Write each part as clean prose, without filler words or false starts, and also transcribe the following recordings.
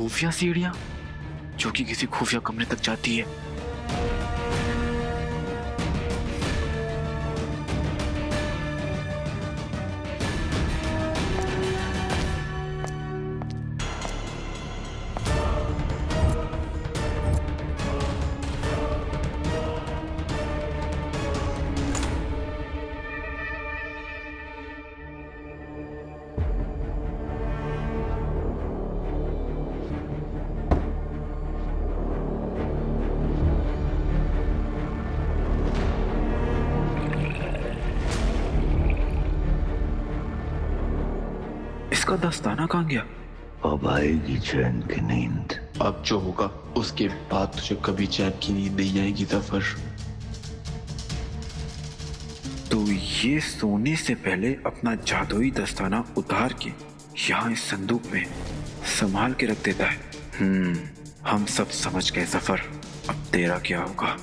खुफिया सीढ़ियां जो कि किसी खुफिया कमरे तक जाती है। इसका दस्ताना कहाँ गया? अब आएगी चैन की नींद। अब जो होगा उसके बाद तुझे कभी चैन की नींद नहीं आएगी जफर। तो ये सोने से पहले अपना जादुई दस्ताना उतार के यहाँ इस संदूक में संभाल के रख देता है। हम सब समझ गए जफर, अब तेरा क्या होगा?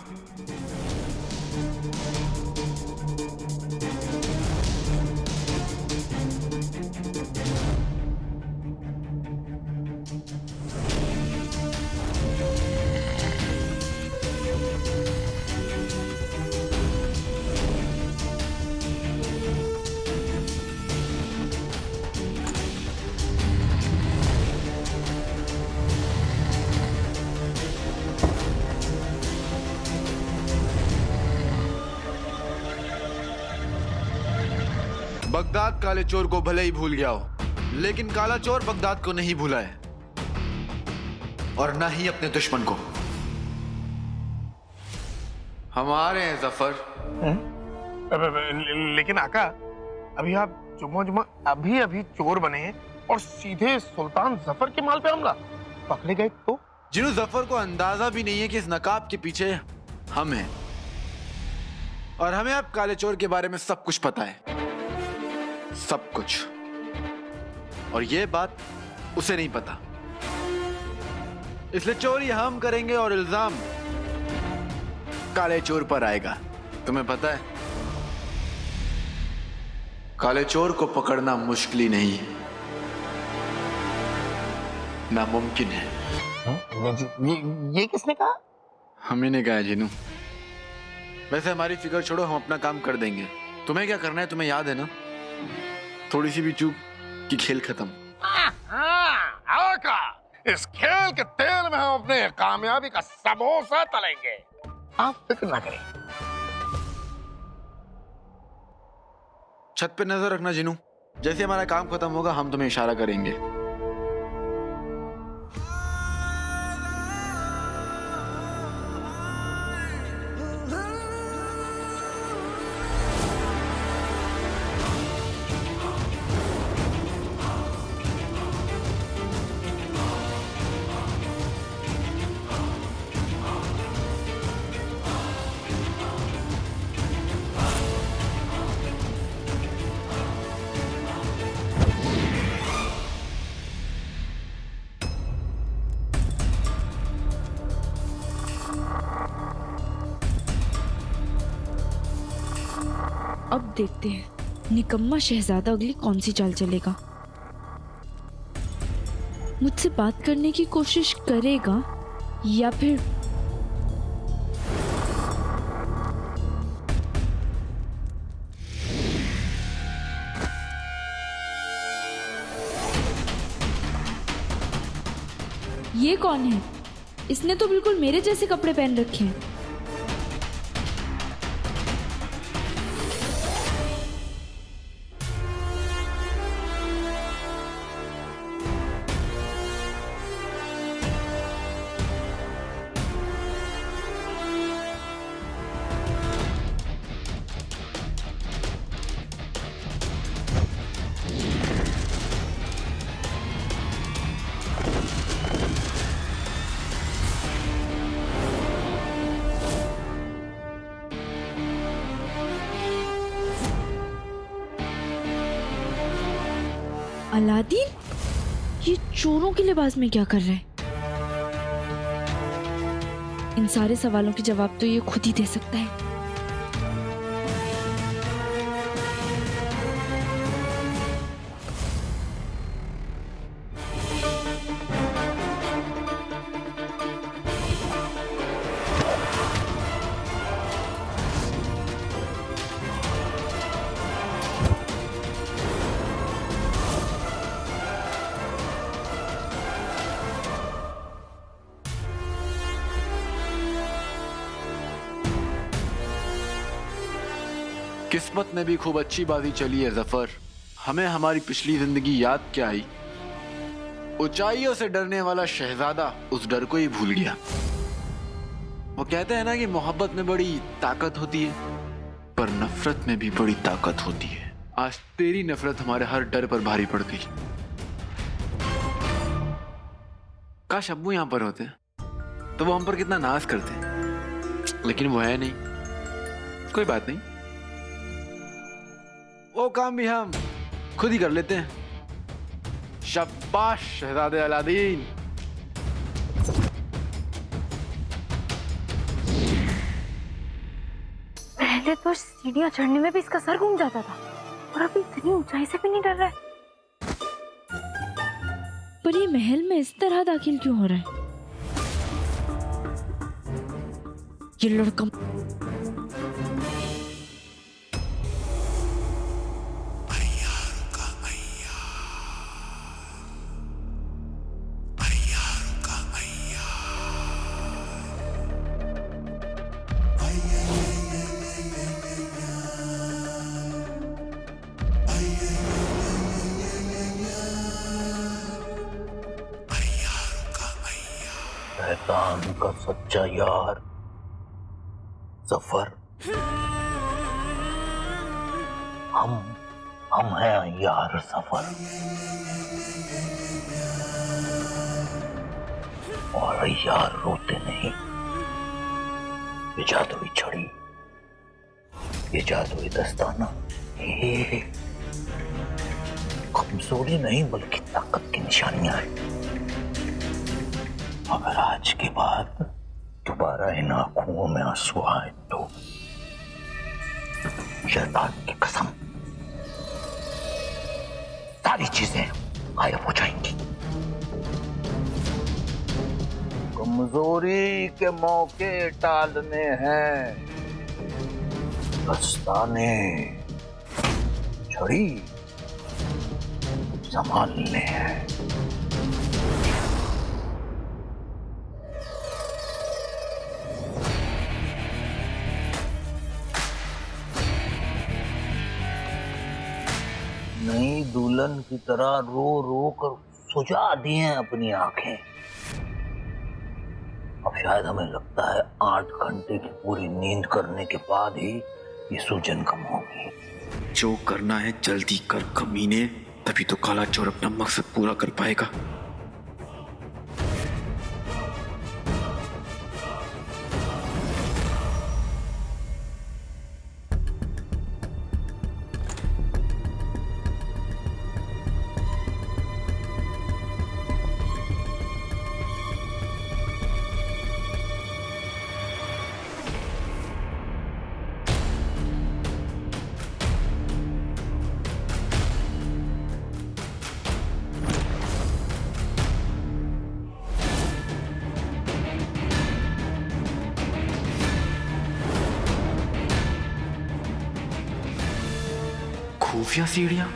बगदाद काले चोर को भले ही भूल गया हो, लेकिन काला चोर बगदाद को नहीं भूला है, और न ही अपने दुश्मन को। हमारे हैं जफर। लेकिन आका, अभी आप जुम्मा अभी चोर बने हैं और सीधे सुल्तान जफर के माल पे हमला, पकड़े गए तो? जिन्हों जफर को अंदाजा भी नहीं है कि इस नकाब के पीछे हम हैं, और हमें अब काले चोर के बारे में सब कुछ पता है, सब कुछ। और ये बात उसे नहीं पता, इसलिए चोरी हम करेंगे और इल्जाम काले चोर पर आएगा। तुम्हें पता है, काले चोर को पकड़ना मुश्किल ही नहीं है, नामुमकिन है। ये किसने कहा? हमें ने कहा जिनू। वैसे हमारी फिक्र छोड़ो, हम अपना काम कर देंगे। तुम्हें क्या करना है, तुम्हें याद है ना? थोड़ी सी भी चूक कि खेल खत्म। आका, इस खेल के तेल में हम अपने कामयाबी का समोसा तलेंगे, आप फिक्र ना करें। छत पे नजर रखना जिनू, जैसे हमारा काम खत्म होगा हम तुम्हें इशारा करेंगे। अब देखते हैं निकम्मा शहजादा अगली कौन सी चाल चलेगा। मुझसे बात करने की कोशिश करेगा या फिर ये कौन है? इसने तो बिल्कुल मेरे जैसे कपड़े पहन रखे हैं। अलादीन, ये चोरों के लिबास में क्या कर रहे हैं? इन सारे सवालों के जवाब तो ये खुद ही दे सकता है। किस्मत ने भी खूब अच्छी बाजी चली है जफर। हमें हमारी पिछली जिंदगी याद क्या आई। ऊंचाइयों से डरने वाला शहजादा उस डर को ही भूल गया। वो कहते हैं ना कि मोहब्बत में बड़ी ताकत होती है, पर नफरत में भी बड़ी ताकत होती है। आज तेरी नफरत हमारे हर डर पर भारी पड़ गई। काश अब्बू यहां पर होते तो वो हम पर कितना नाज करते, लेकिन वो है नहीं। कोई बात नहीं, वो काम भी हम खुद ही कर लेते हैं। शाबाश शहजादे अलादीन। पहले तो सीढ़ियां चढ़ने में भी इसका सर घूम जाता था, और अभी इतनी ऊंचाई से भी नहीं डर रहा है। पर ये महल में इस तरह दाखिल क्यों हो रहा है? ये लड़का शैतान का सच्चा यार जफर। हम हैं यार सफर, और यार रोते नहीं। ये जादुई छड़ी, ये जादुई दस्ताना, ये कमजोरी नहीं बल्कि ताकत की निशानियां हैं। अगर आज के बाद दोबारा इन आंखों में आंसू आए तो शैतान की कसम सारी चीजें गायब हो जाएंगी। कमजोरी के मौके टालने हैं, दस्ताने छड़ी संभालने हैं। नई दुल्हन की तरह रो रो कर सुझा दी हैं अपनी आंखें। अब शायद हमें लगता है 8 घंटे की पूरी नींद करने के बाद ही ये सूजन कम होगी। जो करना है जल्दी कर कमीने, तभी तो काला चोर अपना मकसद पूरा कर पाएगा। खुफिया सीढ़ियां,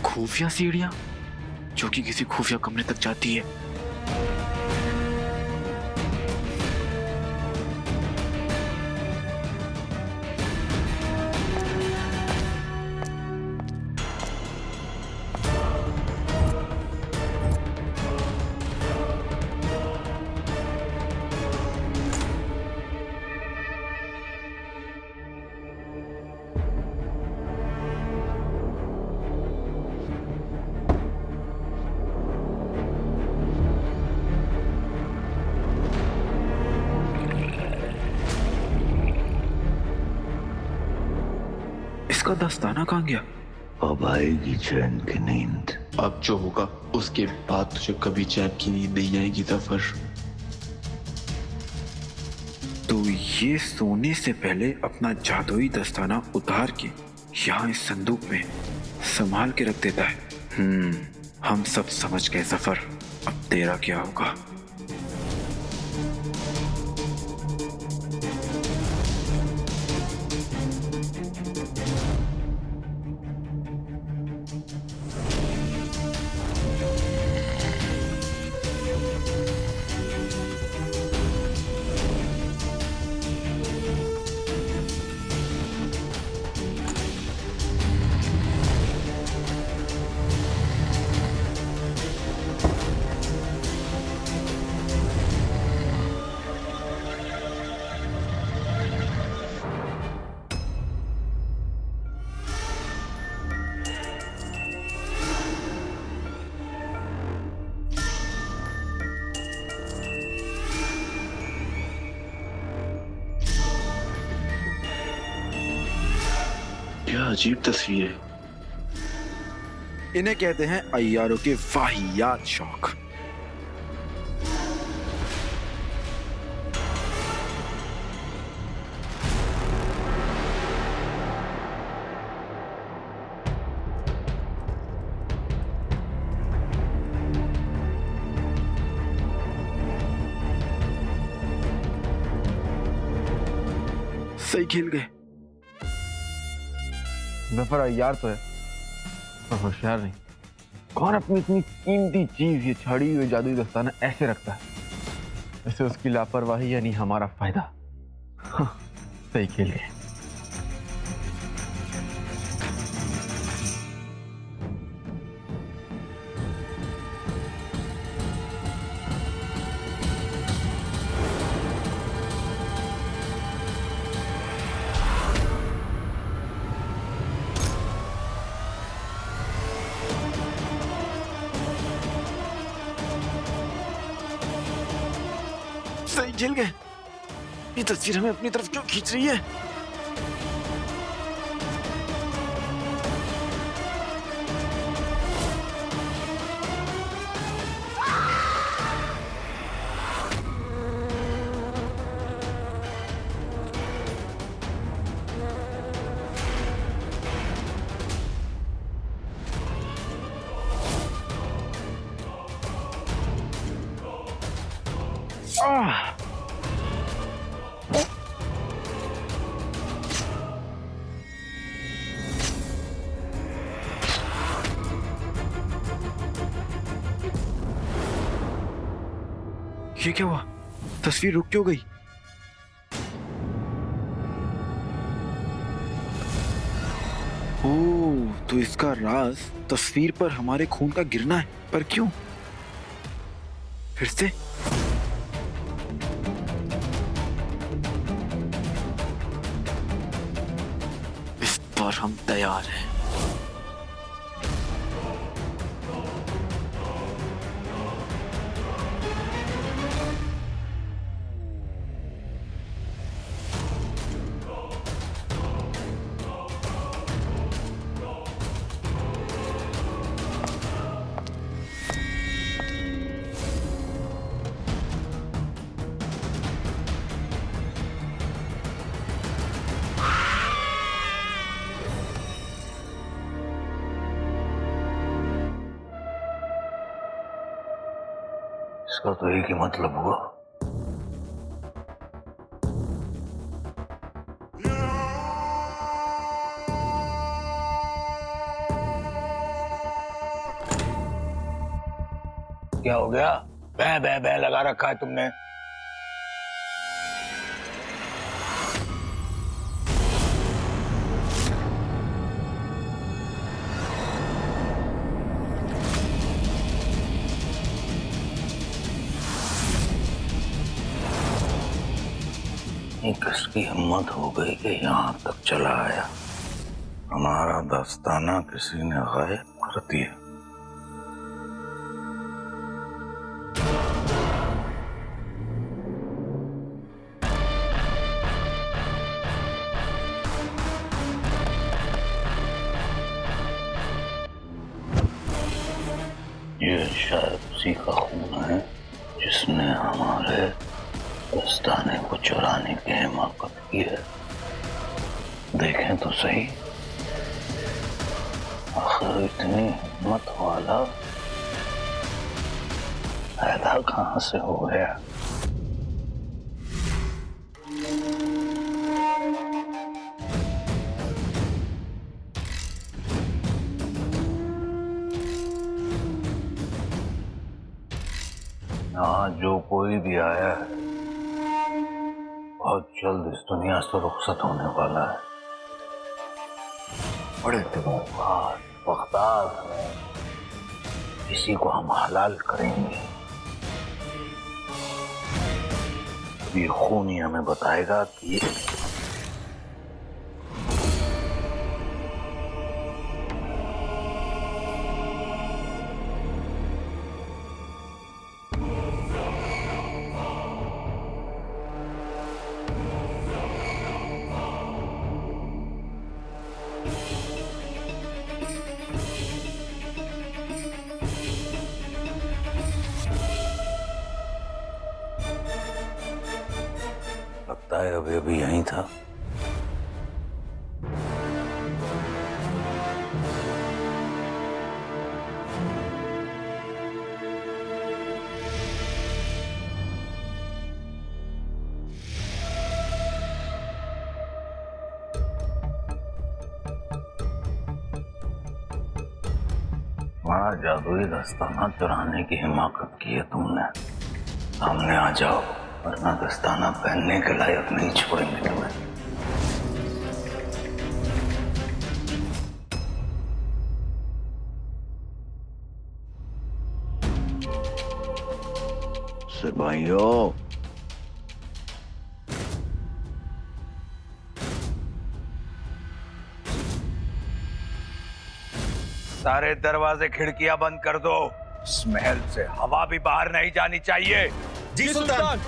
खुफिया सीढ़ियां जो कि किसी खुफिया कमरे तक जाती है। इसका दस्ताना कहाँ गया? अब आएगी चैन की नींद। अब जो होगा उसके बाद तुझे कभी चैन की नींद नहीं आएगी जफर। तो ये सोने से पहले अपना जादुई दस्ताना उतार के यहाँ इस संदूक में संभाल के रख देता है। हम सब समझ गए जफर, अब तेरा क्या होगा? अजीब तस्वीर है। इन्हें कहते हैं अय्यारों के वाहियात शौक। सही खेल गए। जफर अय्यार तो है पर होशियार नहीं। कौन अपनी इतनी कीमती चीज ये छड़ी हुई जादुई दस्ताना ऐसे रखता है? वैसे उसकी लापरवाही यानी हमारा फायदा। हाँ, सही खेल गए। सही खेल गए। ये तस्वीर हमें अपनी तरफ क्यों खींच रही है? ये क्या हुआ? तस्वीर रुक क्यों गई? ओह, तो इसका राज तस्वीर पर हमारे खून का गिरना है। पर क्यों? फिर से इस पर हम तैयार हैं। इसका तो एक ही मतलब हुआ। क्या हो गया? बै बै बै लगा रखा है तुमने। ये किसकी हिम्मत हो गई कि यहाँ तक चला आया? हमारा दस्ताना किसी ने गायब कर दिया। ये शायद उसी का खून है जिसने हमारे दस्ताने को चुराने की हिम्मत की है। देखें तो सही, आखिर इतनी हिम्मत वाला पैदा कहां से हो गया? यहाँ जो कोई भी आया है बहुत जल्द इस दुनिया से रुखसत होने वाला है। बड़े दिनों बाद बगदाद में किसी को हम हलाल करेंगे। ये खून ही हमें बताएगा कि ये है अभी अभी यहीं था। बड़ा जादुई दस्ताना चुराने की हिम्मत की है तुमने। सामने आ जाओ, वरना दस्ताना पहनने के लायक नहीं छोड़ेंगे तुम्हें। सिपाहियों, सारे दरवाजे खिड़कियां बंद कर दो। इस महल से हवा भी बाहर नहीं जानी चाहिए। जी सुल्तान।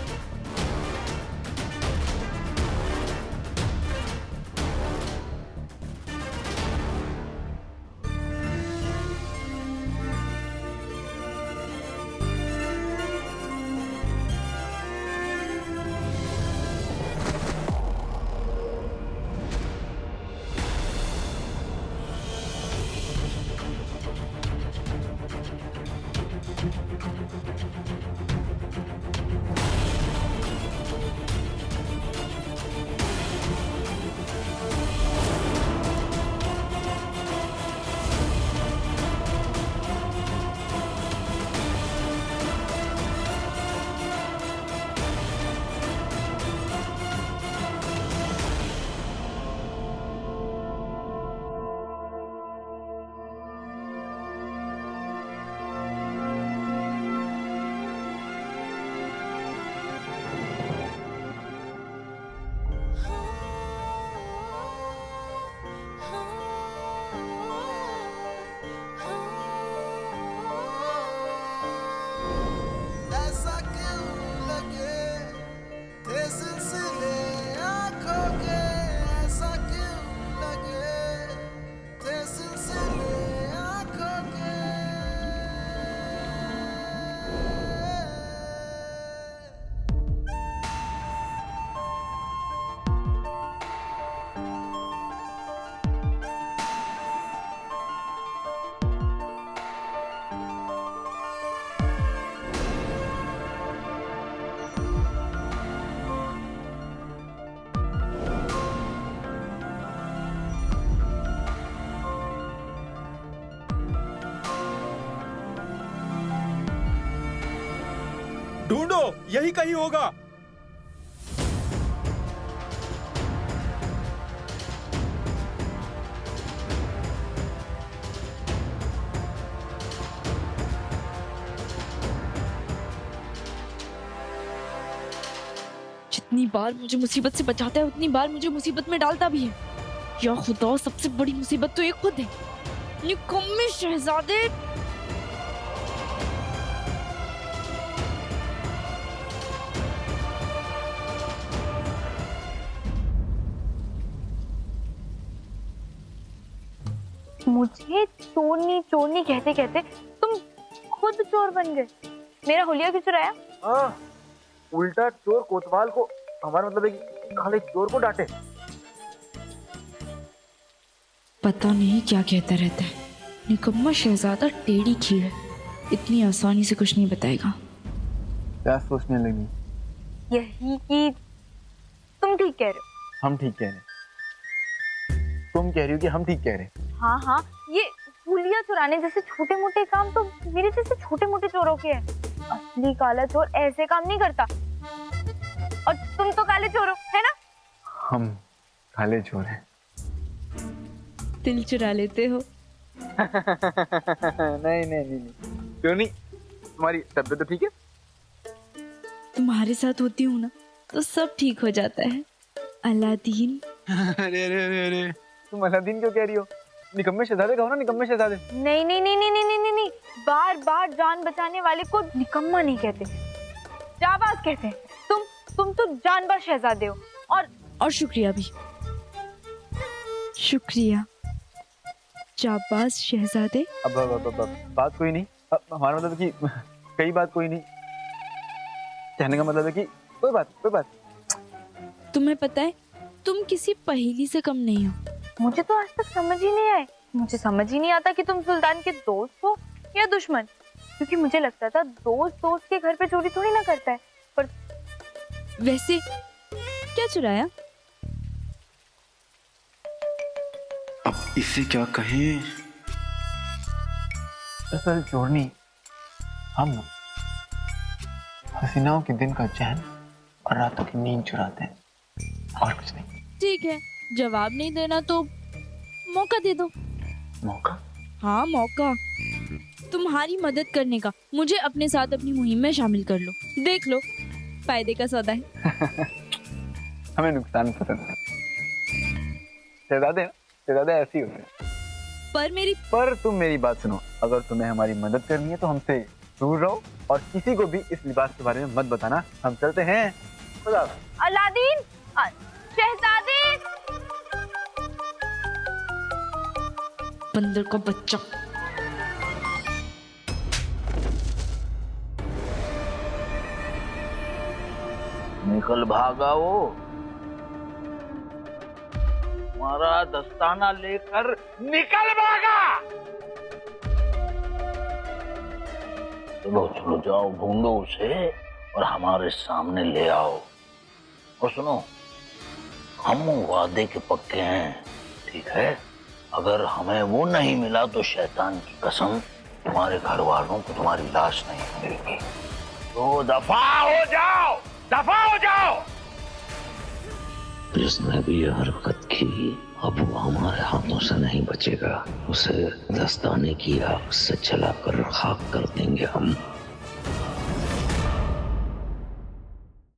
ढूंढो, यही कहीं होगा। जितनी बार मुझे मुसीबत से बचाता है उतनी बार मुझे मुसीबत में डालता भी है। या खुदा, सबसे बड़ी मुसीबत तो ये खुद है। निकम्मे शहजादे। मुझे चोरनी चोरनी कहते कहते तुम खुद चोर बन गए। मेरा हुलिया क्यों चुराया? हाँ, उल्टा चोर कोतवाल को, हमारा मतलब है कि खाली चोर को डांटे। पता नहीं क्या कहता रहता है। निकम्मा शहजादा टेढ़ी खीर है, इतनी आसानी से कुछ नहीं बताएगा। क्या सोचने लगी? यही कि तुम ठीक कह रहे हो। हम ठीक कह रहे हैं। तुम कह रही हो कि हम ठीक कह रहे हैं। हाँ हाँ, ये हुलिया चुराने जैसे छोटे मोटे काम तो मेरे जैसे छोटे मोटे चोरों के हैं। असली काला चोर ऐसे काम नहीं करता। और तुम तो काले चोर हो, है ना? हम काले चोर हैं। दिल चुरा लेते हो। नहीं नहीं नहीं नहीं, क्यों नहीं? तुम्हारी तबीयत तो ठीक है? तुम्हारे साथ होती हूँ ना तो सब ठीक हो जाता है। अलादीन। अरे अरे अरे अरे, तुम अलादीन क्यों कह रही हो? निकम्मे शहजादे कहो ना, निकम्मे शहजादे। नहीं नहीं नहीं नहीं नहीं नहीं नहीं, बार बार जान बचाने वाले को निकम्मा नहीं कहते, जाबाज कहते हैं। तुम तो जानवर शहजादे हो। और शुक्रिया भी। शुक्रिया जाबाज शहजादे। अब बात कोई नहीं। हमारा मतलब कि कई बात कोई नहीं, कहने का मतलब है कि कोई बात तुम्हें पता है तुम किसी पहेली से कम नहीं हो। मुझे तो आज तक समझ ही नहीं आए। मुझे समझ ही नहीं आता कि तुम सुल्तान के दोस्त हो या दुश्मन, क्योंकि मुझे लगता था दोस्त दोस्त के घर पे चोरी थोड़ी ना करता है। पर वैसे क्या चुराया? अब इसे क्या कहें? असल चोरनी हम हसीनाओं के दिन का चैन और रातों की नींद चुराते हैं, और कुछ नहीं। ठीक है, जवाब नहीं देना तो मौका दे दो। मौका? हाँ मौका, तुम्हारी मदद करने का। मुझे अपने साथ अपनी मुहिम में शामिल कर लो, देख लो फायदे का सौदा है। हमें नुकसान पसंद है। शहजादे ऐसे ही होते हैं। पर तुम मेरी बात सुनो, अगर तुम्हें हमारी मदद करनी है तो हमसे दूर रहो और किसी को भी इस लिबास के बारे में मत बताना। हम चलते हैं। खुदा हाफिज़। अलादीन, शहजादे। बंदर का बच्चा। निकल भागा वो, हमारा दस्ताना लेकर निकल भागा। चलो चलो जाओ, ढूंढो उसे और हमारे सामने ले आओ। और सुनो, हम वादे के पक्के हैं, ठीक है? अगर हमें वो नहीं मिला तो शैतान की कसम, तुम्हारे घर वालों को तुम्हारी लाश नहीं मिलेगी। तो दफा हो जाओ, दफा हो जाओ। जिसने भी ये हरकत की अब वो हमारे हाथों से नहीं बचेगा। उसे दस्ताने की आग से जलाकर खाक कर देंगे हम।